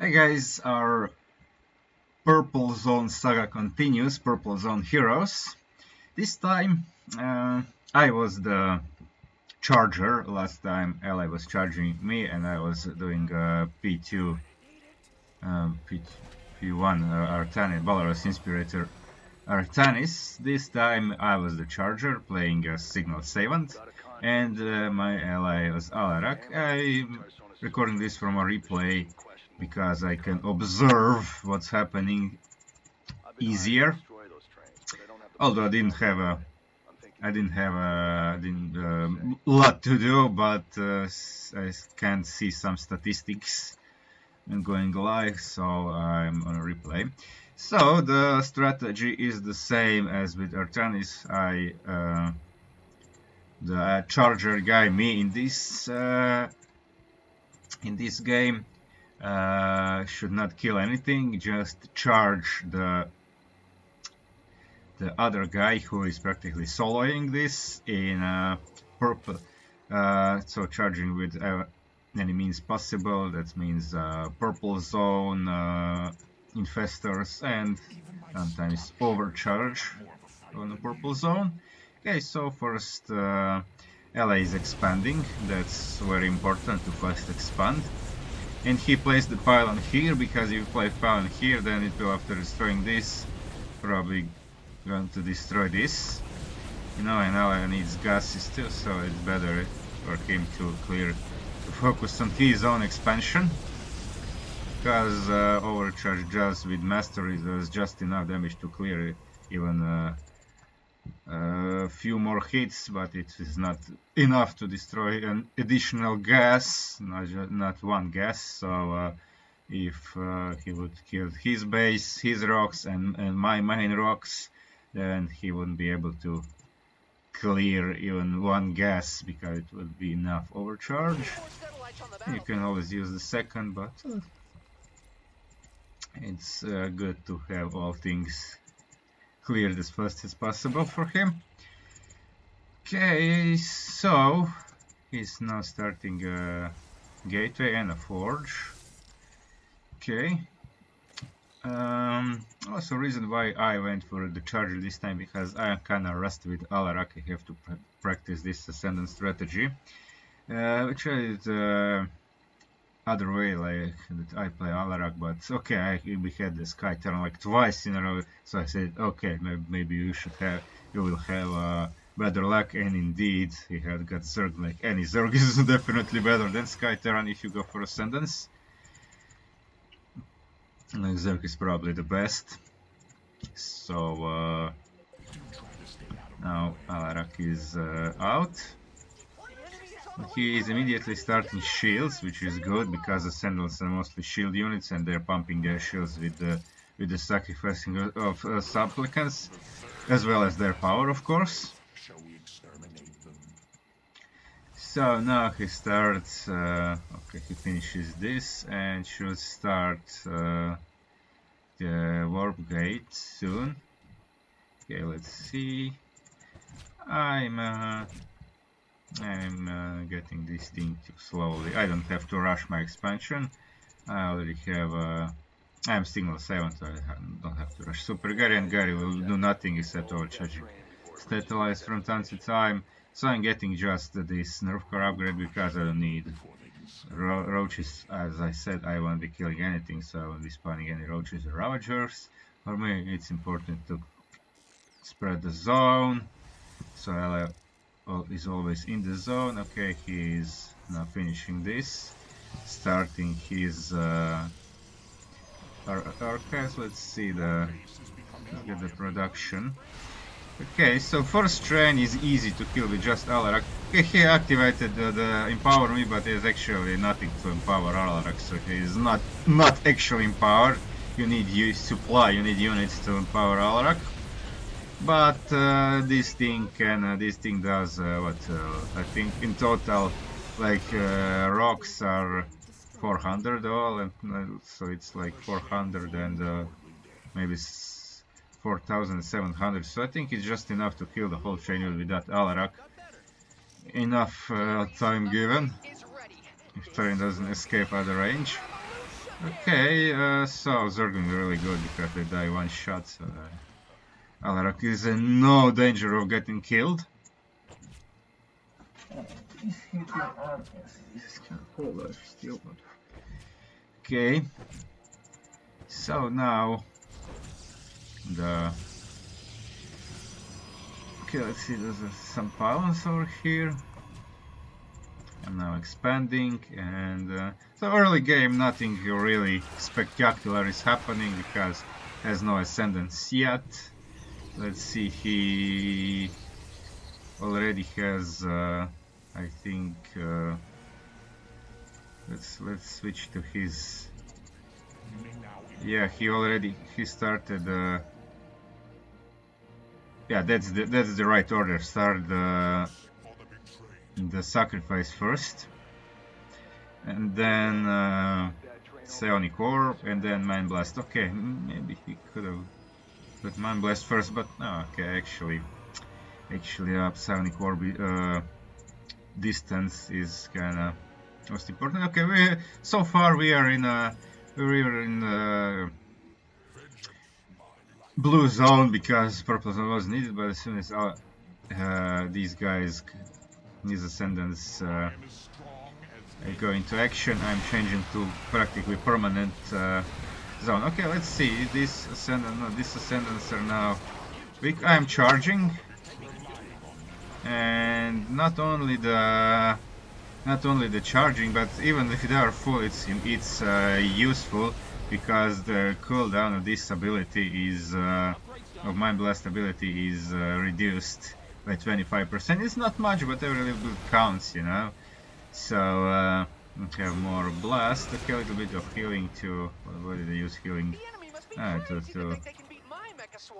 Hey guys, our Purple Zone saga continues, Purple Zone Heroes. This time I was the charger. Last time Ally was charging me and I was doing P2, P1 Artanis, Valorous Inspirator Artanis. This time I was the charger playing a Signal Savant and my ally was Alarak. I'm recording this from a replay because I can observe what's happening easier. Although I didn't have a lot to do, but I can see some statistics going live, so I'm on a replay. So the strategy is the same as with Artanis. The charger guy me in this game should not kill anything, just charge the other guy who is practically soloing this in purple. So charging with any means possible. That means purple zone, infestors, and sometimes overcharge on the purple zone. Okay, so first LA is expanding. That's very important to fast expand. And he placed the pylon here, because if you play pylon here, then it will, after destroying this, probably going to destroy this. You know, and LA needs gases too, so it's better for him to focus on his own expansion. Because overcharge just with mastery does just enough damage to clear even a few more hits, but it is not enough to destroy an additional gas, not one gas. So if he would kill his base, his rocks, and my main rocks, then he wouldn't be able to clear even one gas, because it would be enough overcharge. You can always use the second, but it's good to have all things cleared as fast as possible for him. Okay, so he's now starting a gateway and a forge. Okay. Also, reason why I went for the charger this time, because I'm kind of rusty with Alarak. I have to practice this Ascendant strategy, which is other way, like that I play Alarak. But okay, we had the Sky turn like twice in a row, so I said, okay, maybe you will have better luck. And indeed, he had got Zerg. Like any Zerg is definitely better than Sky Terran if you go for Ascendants. Zerg is probably the best. So now Alarak is out. He is immediately starting shields, which is good, because Ascendants are mostly shield units and they're pumping their shields with the sacrificing of supplicants, as well as their power, of course. So now he starts, okay, he finishes this and should start the warp gate soon. Okay, let's see. I'm getting this thing too slowly. I don't have to rush my expansion. I already have I'm Signal 7, so I don't have to rush Super Gary, and Gary will do nothing except overcharging Statalize from time to time. So I'm getting just this nerf core upgrade, because I don't need roaches. As I said, I won't be killing anything, so I won't be spawning any roaches or ravagers. For me, it's important to spread the zone, so LA is always in the zone. Okay, he is now finishing this, starting his archives. Let's see let's get the production. Okay, so first train is easy to kill with just Alarak. Okay, he activated the empower me, but there's actually nothing to empower Alarak, so he is not actually empowered. You need supply, you need units to empower Alarak. But this thing does what I think in total, like rocks are 400 all, and so it's like 400 and maybe 4,700. So I think it's just enough to kill the whole chain with that Alarak. Enough time given, if Terran doesn't escape out of range. Okay, so Zerglings are really good because they die one shot, so Alarak is in no danger of getting killed. He's hitting armies. This kind of whole life still, but okay. So now the okay, let's see. There's some pylons over here. I'm now expanding, and so early game, nothing really spectacular is happening because has no Ascendants yet. Let's see, he already has, I think. Let's switch to his. Yeah, he started. Yeah, that's the right order. Start the sacrifice first, and then Psionic Orb, and then Mind Blast. Okay, maybe he could have put Mind Blast first, but no. Okay, actually, Psionic Orb distance is kind of most important. Okay, so far we are in blue zone because purple zone was needed, but as soon as these Ascendants go into action, I'm changing to practically permanent zone. Okay, let's see. These Ascendants are now weak. I'm charging, and not only the charging, but even if they are full, it's useful because the cooldown of this ability is of Mind Blast ability is reduced by 25%. It's not much, but every little bit counts, you know. So have more blast. Okay, a little bit of healing to. What did I use healing? To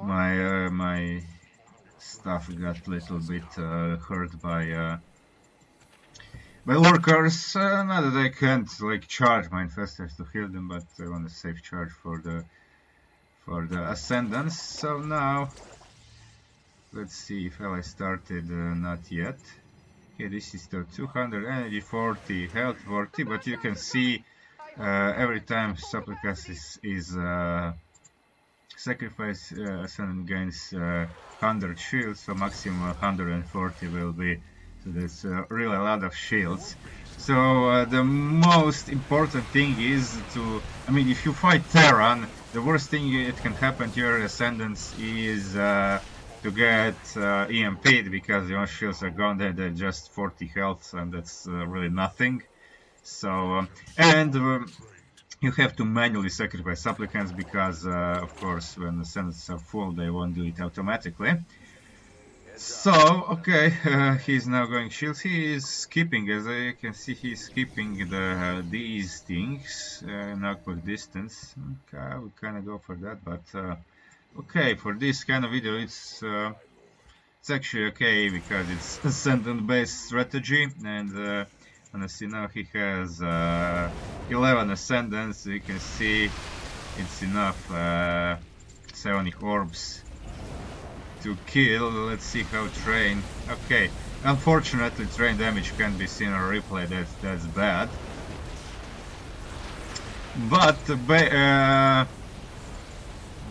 my stuff got a little bit hurt by workers. Not that I can't like charge my infestors to heal them, but I want a safe charge for the Ascendants. So now let's see if I started. Not yet. Okay, this is the 200 energy, 40 health, 40, but you can see every time Supplicus is sacrifice, Ascendant gains 100 shields, so maximum 140 will be. So that's really a lot of shields. So the most important thing is to, I mean, if you fight Terran, the worst thing it can happen to your Ascendants is to get EMP'd because your shields are gone. They're just 40 health, and that's really nothing. So you have to manually sacrifice supplicants because, of course, when the Ascendants are full, they won't do it automatically. So, okay, he's now going shields. He is skipping, as you can see, he's skipping these things, knockback distance. Okay, I would kind of go for that, but okay, for this kind of video, it's actually okay because it's Ascendant-based strategy, and honestly, now he has 11 Ascendants. You can see it's enough Psionic Orbs to kill. Let's see how train. Okay, unfortunately, train damage can be seen on replay. That's bad. But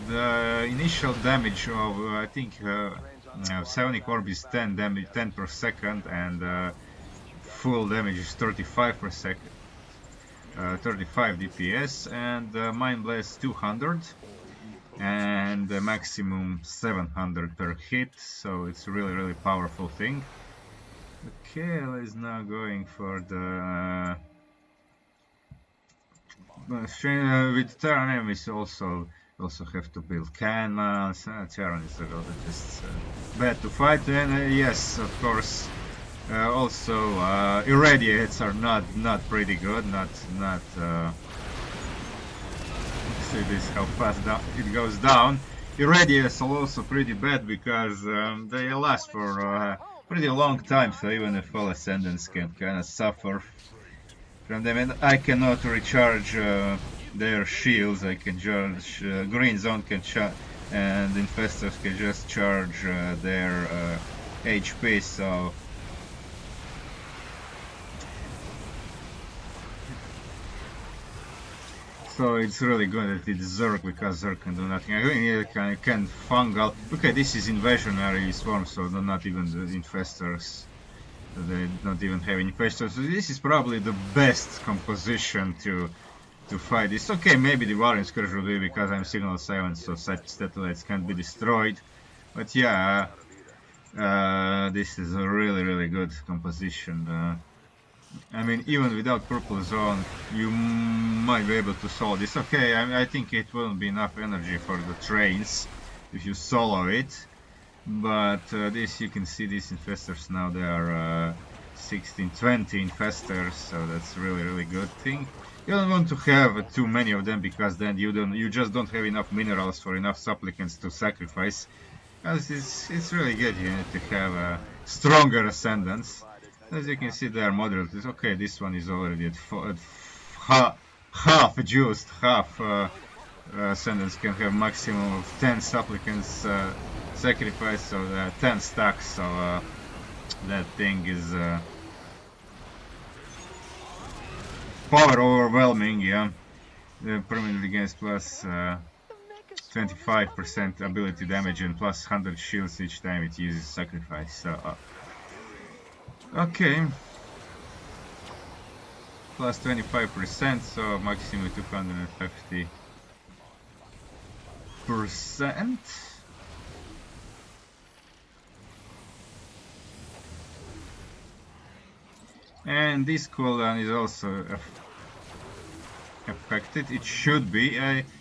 the initial damage of I think Psionic Orb is 10 damage, 10 per second, and full damage is 35 per second, 35 DPS, and Mind Blast 200. And the maximum 700 per hit, so it's really powerful thing. Okay, let's now going for the with Terran enemies also have to build cannons. Terran is just bad to fight, and yes, of course, also irradiates are not pretty good, not see this how fast it goes down. Irradiates are also pretty bad because they last for a pretty long time, so even if all Ascendants can kind of suffer from them, and I cannot recharge their shields. I can charge Green Zone can charge, and Infestors can just charge their HP, so So it's really good that it's Zerg, because Zerg can do nothing. I mean, can fungal. Okay, this is invasionary swarm, so they're not even the infestors. They don't even have infestors. So this is probably the best composition to fight this. Okay, maybe the War Scourge will be, because I'm Signal 7, so such satellites can't be destroyed. But yeah, this is a really good composition. I mean, even without purple zone, you might be able to solo this. Okay, I think it won't be enough energy for the trains if you solo it. But this, you can see these infestors now, they are 16, 20 infestors, so that's really good thing. You don't want to have too many of them, because then you just don't have enough minerals for enough supplicants to sacrifice. Because it's really good, you need to have stronger ascendants. As you can see, they are moderate. Okay, this one is already at half juiced, half ascendants can have maximum of 10 supplicants sacrificed, so 10 stacks, so that thing is power overwhelming, yeah. Permanent against plus 25% ability damage and plus 100 shields each time it uses sacrifice. So okay, plus 25%, so maximum 250%. And this cooldown is also affected. It should be.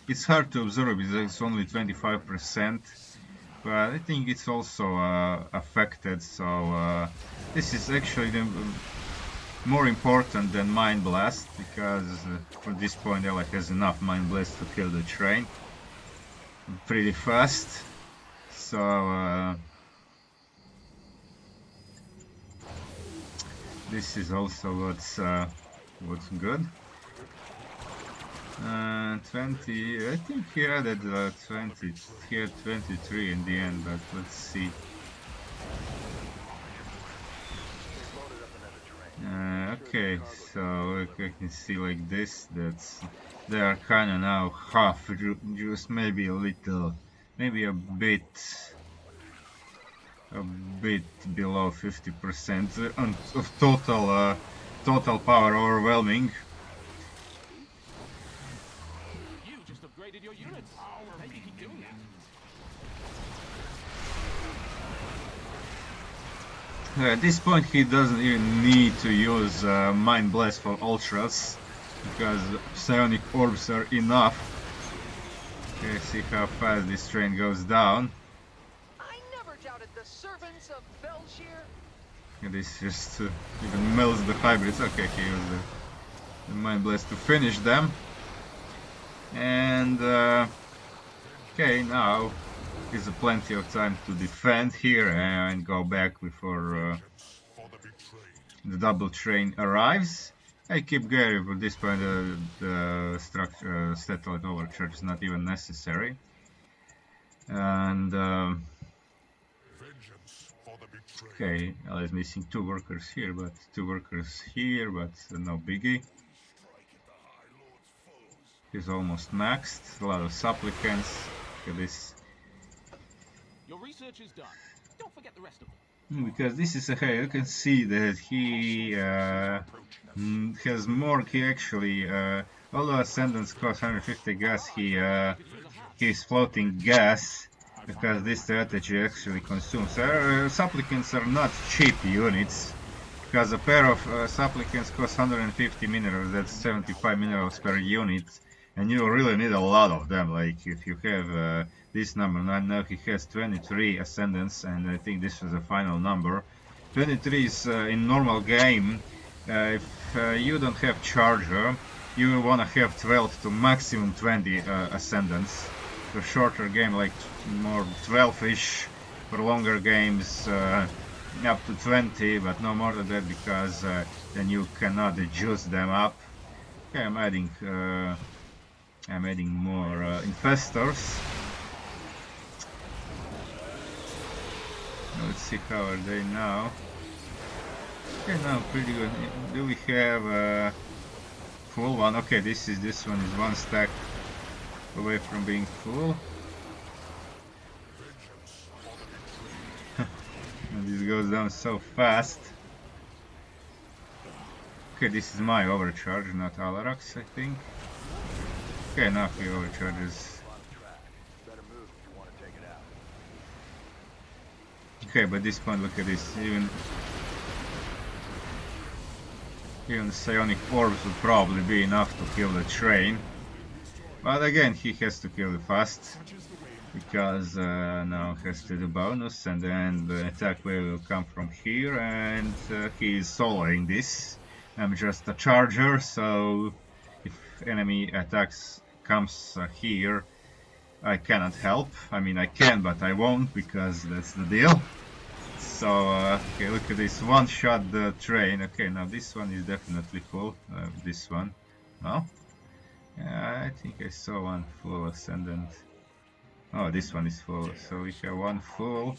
It's hard to observe because it's only 25%, but I think it's also affected. So this is actually the more important than Mind Blast, because at this point Ella has enough Mind Blast to kill the train pretty fast. So this is also what's good. 20, I think he added 20, he had 23 in the end, but let's see. Okay, so I can see like this, they are kinda now half juice, maybe a little, maybe a bit below 50% of total power overwhelming. You just upgraded your units. Maybe keep doing that. At this point he doesn't even need to use Mind Blast for Ultras, because psionic orbs are enough. Okay, see how fast this train goes down. I never doubted the servants of Belshir. And this just even melts the hybrids. Okay, he used the Mind Blast to finish them. And okay, now is plenty of time to defend here and go back before the double train arrives. I keep Gary, but at this point the structure satellite overcharge is not even necessary. And okay, Ella is missing 2 workers here, but 2 workers here, but no biggie. He's almost maxed. A lot of supplicants. Look at this. Your research is done. Don't forget the rest of them. Because this is a hey, you can see that he has more. He actually, although Ascendants cost 150 gas, he's floating gas, because this strategy actually consumes. Supplicants are not cheap units, because a pair of supplicants costs 150 minerals. That's 75 minerals per unit, and you really need a lot of them. Like if you have this number, now he has 23 Ascendants, and I think this was the final number. 23 is in normal game. If you don't have Charger, you wanna have 12 to maximum 20 Ascendants. For shorter game, like more 12-ish. For longer games, up to 20, but no more than that, because then you cannot juice them up. Okay, I'm adding more Infestors. Let's see how are they now. Okay, now pretty good. Do we have full one. Okay, this one is one stack away from being full. And this goes down so fast. Okay, this is my overcharge, not Alarak's, I think. Okay, now he overcharges. Okay, but this point, look at this. Even psionic orbs would probably be enough to kill the train. But again, he has to kill it fast, because now he has to do bonus, and then the attack wave will come from here, and he is soloing this. I'm just a charger, so if enemy attacks comes here, I cannot help. I mean, I can, but I won't, because that's the deal. So, okay, look at this, one-shot the train. Okay, now this one is definitely full. This one, no? Yeah, I think I saw one full Ascendant. Oh, this one is full, so we have one full.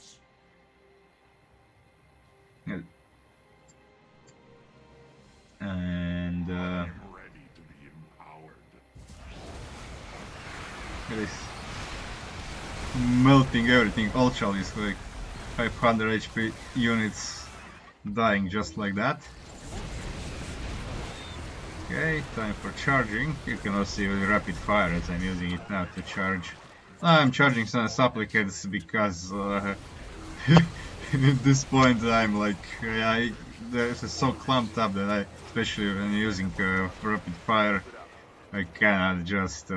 And it is melting everything. Ultra is like 500 HP units dying just like that. Okay, time for charging. You can also use rapid fire, as I'm using it now to charge. I'm charging some supplicants because at this point I'm like, this is so clumped up that I, especially when using rapid fire, I cannot just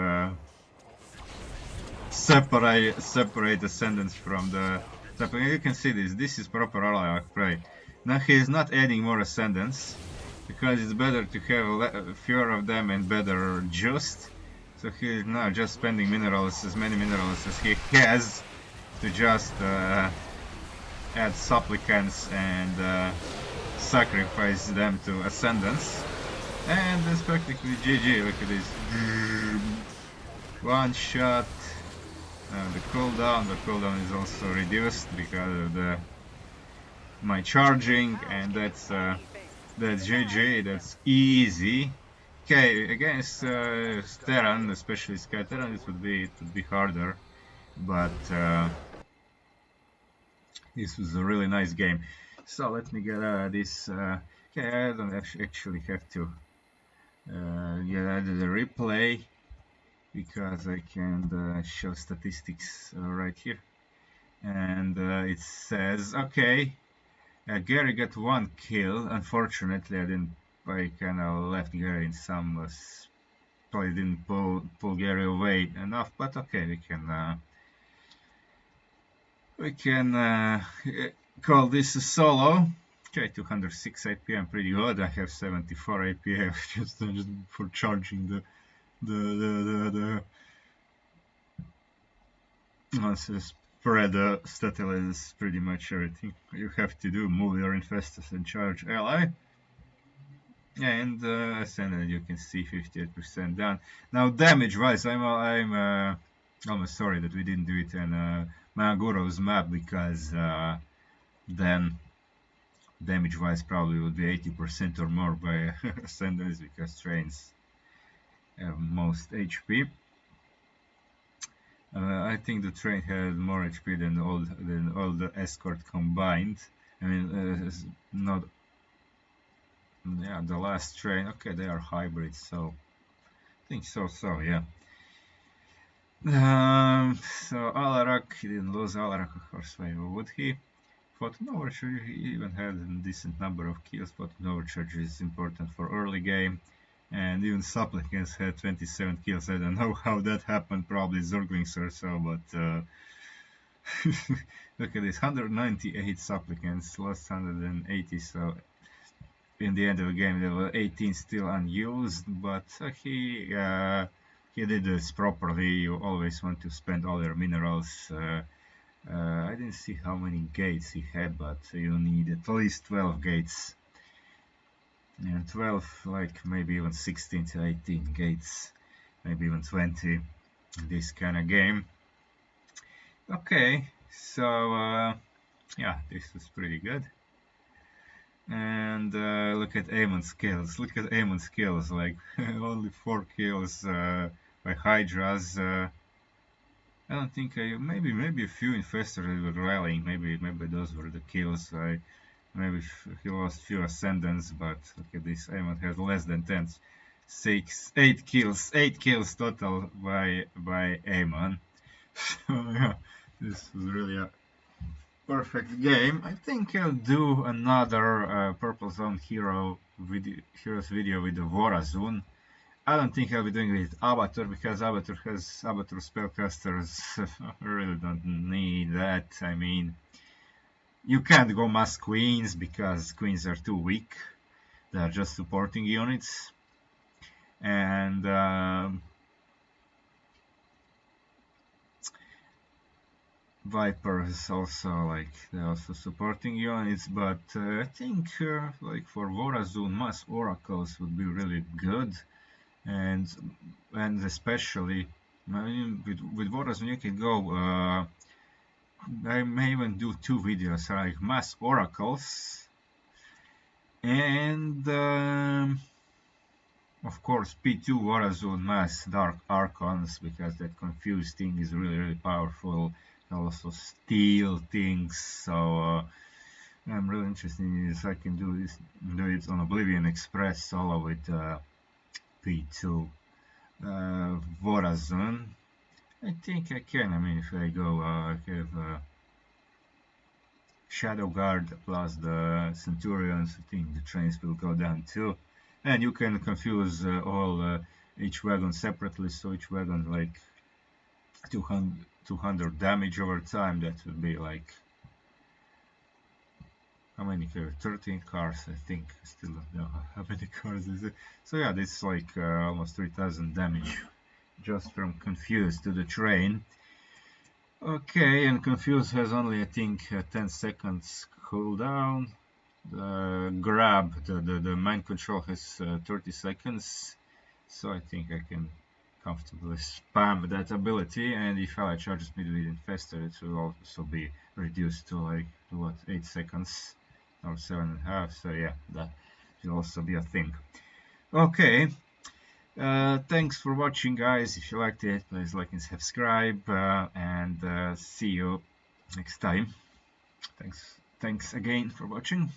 separate Ascendants from the supplicants. You can see this is proper Alarak play. Now he is not adding more Ascendants, because it's better to have fewer of them and better juiced. So he is now just spending minerals, as many minerals as he has, to just add supplicants and sacrifice them to Ascendants. And that's practically GG. Look at this. One shot. The cooldown is also reduced because of my charging, and that's GG. That's easy. Okay, against Terran, especially Sky Terran, it would be harder, but this was a really nice game. So let me get this. Okay, I don't actually have to get the replay, because I can show statistics right here, and it says, okay, Gary got one kill. Unfortunately, I kind of left Gary in some probably didn't pull Gary away enough, but okay, we can call this a solo. Okay, 206 AP, I'm pretty good. I have 74 AP just for charging the spread statile is pretty much everything you have to do. Move your Infestors and charge ally. And Ascendant, you can see 58% down. Now, damage-wise, I'm almost sorry that we didn't do it in Maguro's map, because then damage-wise probably would be 80% or more by Ascendants, because trains have most HP. I think the train had more HP than all the escort combined. I mean, not. Yeah, the last train. Okay, they are hybrids, so I think so. Yeah. So Alarak, he didn't lose Alarak, of course. Why would he? Photon Overcharge, he even had a decent number of kills. Photon Overcharge is important for early game. And even Supplicants had 27 kills. I don't know how that happened, probably Zerglings or so, but look at this, 198 Supplicants, lost 180, so in the end of the game there were 18 still unused, but he did this properly. You always want to spend all your minerals. I didn't see how many gates he had, but you need at least 12 gates. And 12, like maybe even 16 to 18 gates, maybe even 20 in this kind of game. Okay, so yeah, this was pretty good. And look at Amon's skills. Look at Amon's skills. Like only 4 kills by Hydras. I don't think maybe a few infestors were rallying. Maybe those were the kills. Maybe he lost few Ascendants, but look at this. Amon has less than 10. 8 kills total by Amon. So yeah, this was really a perfect game. I think I'll do another Purple Zone Heroes video with the Vorazun. I don't think I'll be doing it with Abatur because Abatur spellcasters. I really don't need that. I mean, you can't go mass queens because queens are too weak. They are just supporting units. And Vipers also like they're also supporting units, but I think like for Vorazun, mass oracles would be really good, and especially I mean, with Vorazun you can go. I may even do 2 videos like mass oracles and. Of course, P2 Warazone mass Dark Archons because that confused thing is really powerful. Also steal things, so I'm really interested in this. I can do it on Oblivion Express solo with P2 Warazone. I think I can. I mean, if I go, I have Shadow Guard plus the Centurions. I think the trains will go down too. And you can confuse each wagon separately, so each wagon like 200 damage over time. That would be like how many cars? 13 cars, I think. I still don't know how many cars is it. So yeah, this is like almost 3000 damage just from confuse to the train. Okay, and confuse has only I think 10 seconds cooldown. The grab, the mind control has 30 seconds, so I think I can comfortably spam that ability, and if ally charges me with Infestor, it will also be reduced to like, what, 8 seconds or 7.5, so yeah, that will also be a thing. Okay, thanks for watching guys. If you liked it, please like and subscribe, and see you next time. Thanks again for watching.